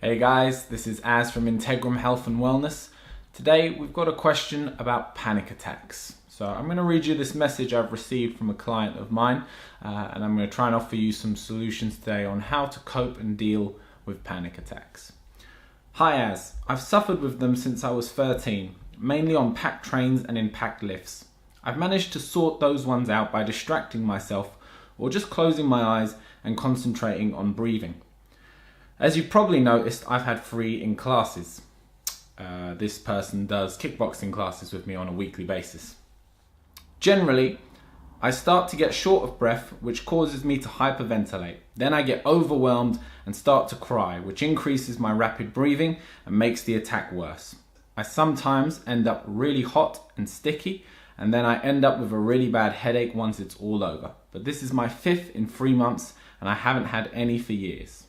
Hey guys, this is Az from Integrum Health and Wellness. Today we've got a question about panic attacks. So I'm going to read you this message I've received from a client of mine, and I'm going to try and offer you some solutions today on how to cope and deal with panic attacks. Hi Az, I've suffered with them since I was 13, mainly on packed trains and in packed lifts. I've managed to sort those ones out by distracting myself or just closing my eyes and concentrating on breathing. As you probably noticed, I've had 3 in classes. This person does kickboxing classes with me on a weekly basis. Generally, I start to get short of breath, which causes me to hyperventilate. Then I get overwhelmed and start to cry, which increases my rapid breathing and makes the attack worse. I sometimes end up really hot and sticky, and then I end up with a really bad headache once it's all over. But this is my 5th in 3 months, and I haven't had any for years.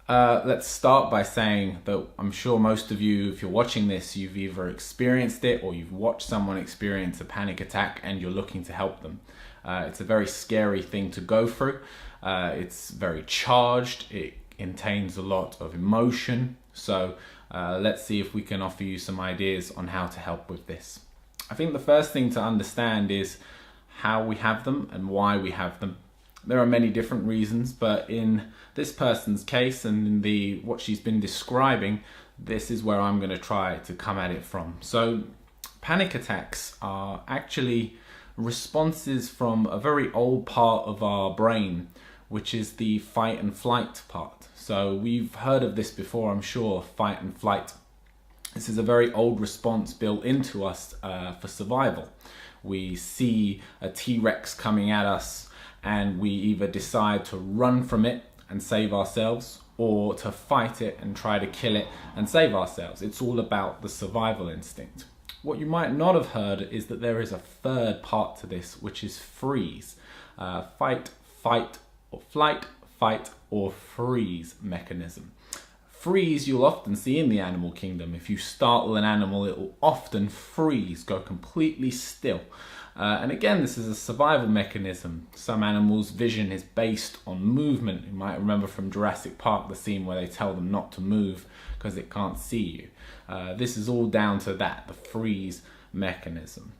Let's start by saying that I'm sure most of you, if you're watching this, you've either experienced it or you've watched someone experience a panic attack and you're looking to help them. It's a very scary thing to go through. It's very charged. It contains a lot of emotion. So let's see if we can offer you some ideas on how to help with this. I think the first thing to understand is how we have them and why we have them. There are many different reasons, but in this person's case and in what she's been describing, this is where I'm going to try to come at it from. So panic attacks are actually responses from a very old part of our brain, which is the fight and flight part. So we've heard of this before, I'm sure, fight and flight. This is a very old response built into us for survival. We see a T-Rex coming at us, and we either decide to run from it and save ourselves or to fight it and try to kill it and save ourselves. It's all about the survival instinct. What you might not have heard is that there is a third part to this, which is freeze. Fight, or flight, fight or freeze mechanism. Freeze you'll often see in the animal kingdom. If you startle an animal, it will often freeze, go completely still. And again, this is a survival mechanism. Some animals' vision is based on movement. You might remember from Jurassic Park the scene where they tell them not to move because it can't see you. This is all down to that, the freeze mechanism.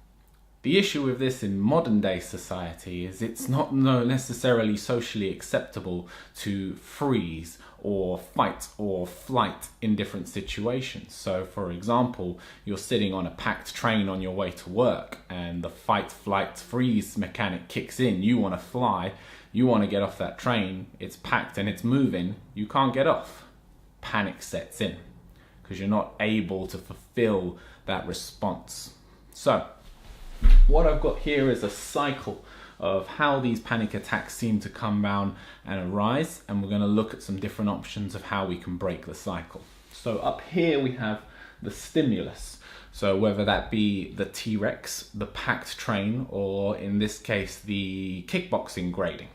The issue with this in modern day society is it's not necessarily socially acceptable to freeze or fight or flight in different situations. So for example, you're sitting on a packed train on your way to work and the fight, flight, freeze mechanic kicks in. You want to fly, you want to get off that train, it's packed and it's moving, you can't get off. Panic sets in because you're not able to fulfill that response. So what I've got here is a cycle of how these panic attacks seem to come down and arise, and we're going to look at some different options of how we can break the cycle. So up here we have the stimulus. So whether that be the T-Rex, the packed train, or in this case the kickboxing grading.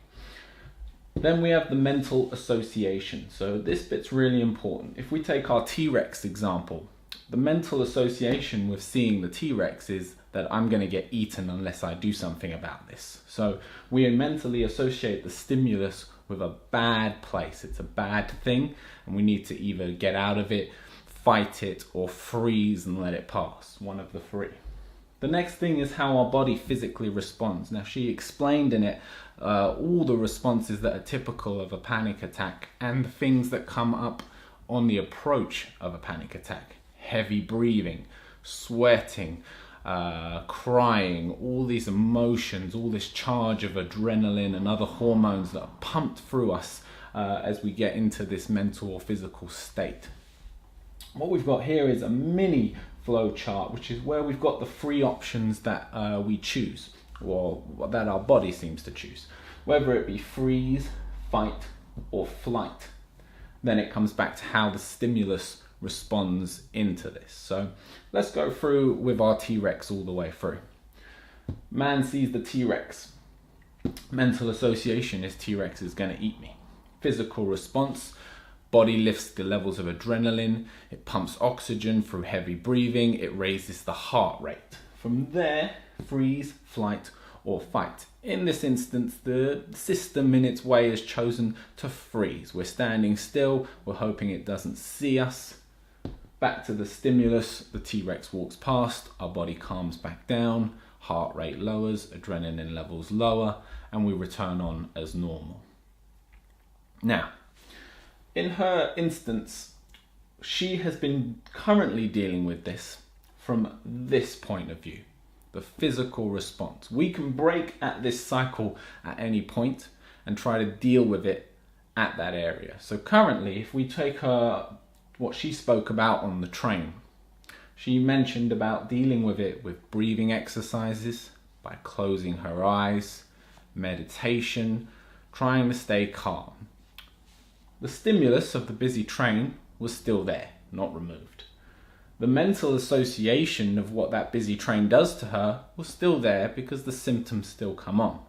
Then we have the mental association. So this bit's really important. If we take our T-Rex example, the mental association with seeing the T-Rex is that I'm going to get eaten unless I do something about this. So we mentally associate the stimulus with a bad place. It's a bad thing, and we need to either get out of it, fight it, or freeze and let it pass. One of the 3. The next thing is how our body physically responds. Now, she explained in it all the responses that are typical of a panic attack and the things that come up on the approach of a panic attack. Heavy breathing, sweating, crying, all these emotions, all this charge of adrenaline and other hormones that are pumped through us as we get into this mental or physical state. What we've got here is a mini flow chart, which is where we've got the 3 options that we choose, or that our body seems to choose. Whether it be freeze, fight, or flight. Then it comes back to how the stimulus responds into this. So let's go through with our T-Rex all the way through. Man sees the T-Rex. Mental association is T-Rex is going to eat me. Physical response, body lifts the levels of adrenaline, it pumps oxygen through heavy breathing, it raises the heart rate. From there, freeze, flight, or fight. In this instance, the system in its way has chosen to freeze. We're standing still, we're hoping it doesn't see us. Back to the stimulus, the T-Rex walks past, our body calms back down, heart rate lowers, adrenaline levels lower, and we return on as normal. Now, in her instance, she has been currently dealing with this from this point of view, the physical response. We can break at this cycle at any point and try to deal with it at that area. So currently, if we take her, what she spoke about on the train, she mentioned about dealing with it with breathing exercises, by closing her eyes, meditation, trying to stay calm. The stimulus of the busy train was still there, not removed. The mental association of what that busy train does to her was still there because the symptoms still come on.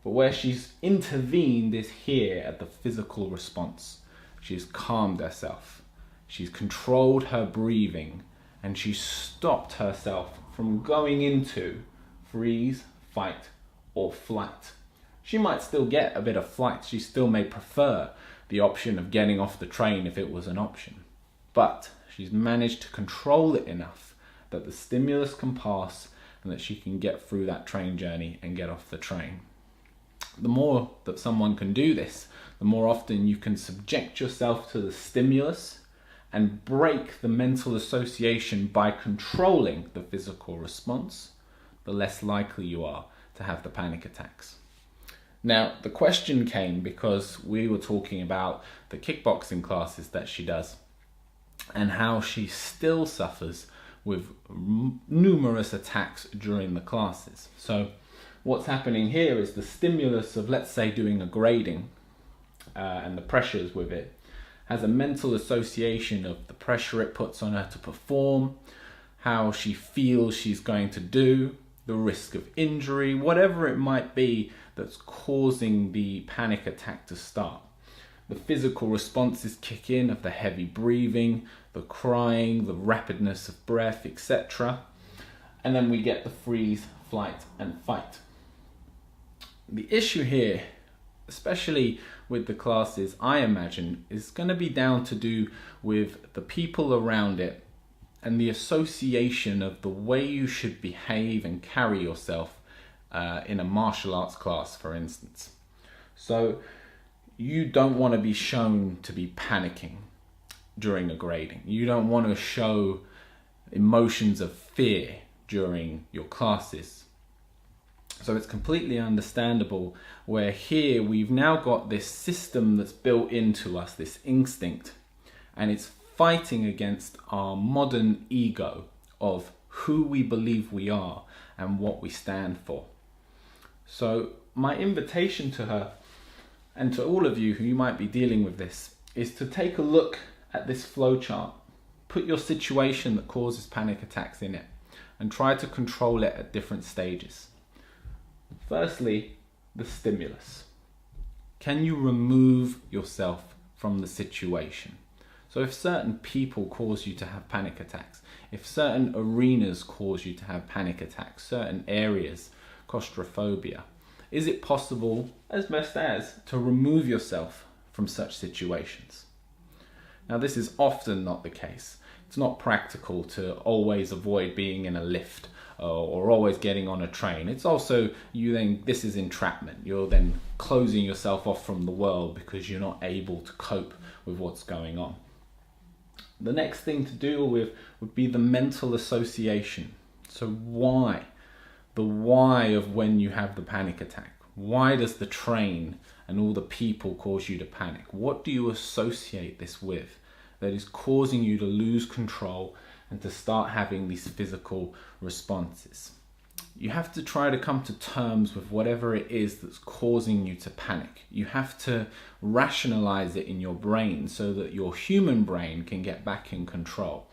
But where she's intervened is here at the physical response. She's calmed herself. She's controlled her breathing, and she's stopped herself from going into freeze, fight, or flight. She might still get a bit of flight. She still may prefer the option of getting off the train if it was an option. But she's managed to control it enough that the stimulus can pass and that she can get through that train journey and get off the train. The more that someone can do this, the more often you can subject yourself to the stimulus and break the mental association by controlling the physical response, the less likely you are to have the panic attacks. Now, the question came because we were talking about the kickboxing classes that she does and how she still suffers with numerous attacks during the classes. So what's happening here is the stimulus of, let's say, doing a grading and the pressures with it has a mental association of the pressure it puts on her to perform, how she feels she's going to do, the risk of injury, whatever it might be that's causing the panic attack to start. The physical responses kick in of the heavy breathing, the crying, the rapidness of breath, etc. And then we get the freeze, flight, and fight. The issue here, especially with the classes, I imagine, is going to be down to do with the people around it and the association of the way you should behave and carry yourself in a martial arts class, for instance. So you don't want to be shown to be panicking during a grading. You don't want to show emotions of fear during your classes. So it's completely understandable where here we've now got this system that's built into us, this instinct, and it's fighting against our modern ego of who we believe we are and what we stand for. So my invitation to her and to all of you who might be dealing with this is to take a look at this flowchart, put your situation that causes panic attacks in it, and try to control it at different stages. Firstly, the stimulus. Can you remove yourself from the situation? So if certain people cause you to have panic attacks, if certain arenas cause you to have panic attacks, certain areas, claustrophobia, is it possible, as best as, to remove yourself from such situations? Now, this is often not the case. It's not practical to always avoid being in a lift or always getting on a train. It's also, this is entrapment. You're then closing yourself off from the world because you're not able to cope with what's going on. The next thing to deal with would be the mental association. So why? The why of when you have the panic attack. Why does the train and all the people cause you to panic? What do you associate this with that is causing you to lose control and to start having these physical responses? You have to try to come to terms with whatever it is that's causing you to panic. You have to rationalize it in your brain so that your human brain can get back in control.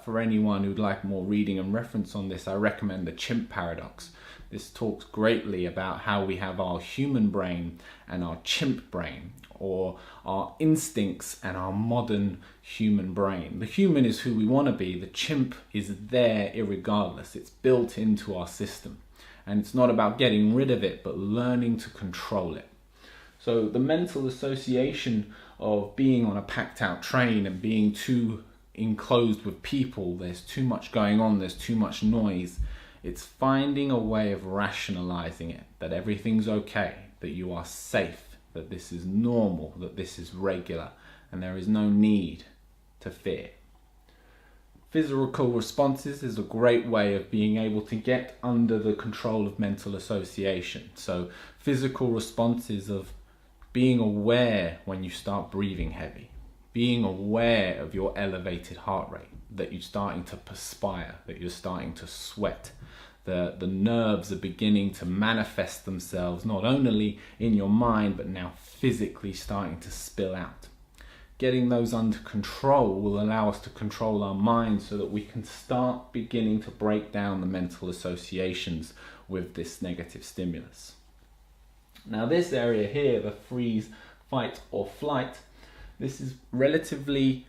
For anyone who'd like more reading and reference on this, I recommend the Chimp Paradox. This talks greatly about how we have our human brain and our chimp brain, or our instincts and our modern human brain. The human is who we want to be. The chimp is there irregardless. It's built into our system. And it's not about getting rid of it, but learning to control it. So the mental association of being on a packed out train and being too enclosed with people, there's too much going on, there's too much noise. It's finding a way of rationalizing it, that everything's okay, that you are safe, that this is normal, that this is regular, and there is no need to fear. Physical responses is a great way of being able to get under the control of mental association. So physical responses of being aware when you start breathing heavy, being aware of your elevated heart rate, that you're starting to perspire, that you're starting to sweat. The nerves are beginning to manifest themselves not only in your mind, but now physically starting to spill out. Getting those under control will allow us to control our mind so that we can start beginning to break down the mental associations with this negative stimulus. Now this area here, the freeze, fight or flight, this is relatively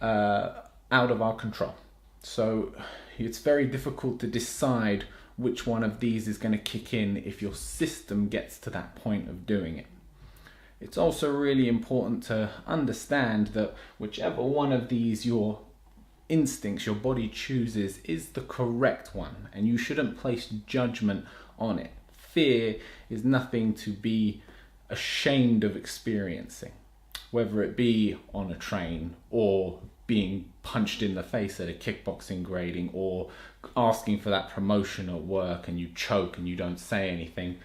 out of our control. So it's very difficult to decide which one of these is going to kick in if your system gets to that point of doing it. It's also really important to understand that whichever one of these your instincts, your body chooses, is the correct one, and you shouldn't place judgment on it. Fear is nothing to be ashamed of experiencing, whether it be on a train or being punched in the face at a kickboxing grading or asking for that promotion at work and you choke and you don't say anything.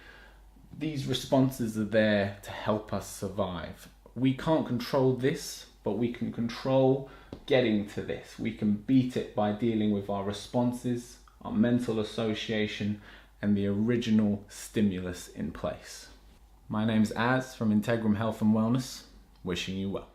These responses are there to help us survive. We can't control this, but we can control getting to this. We can beat it by dealing with our responses, our mental association, and the original stimulus in place. My name's Az from Integrum Health and Wellness, wishing you well.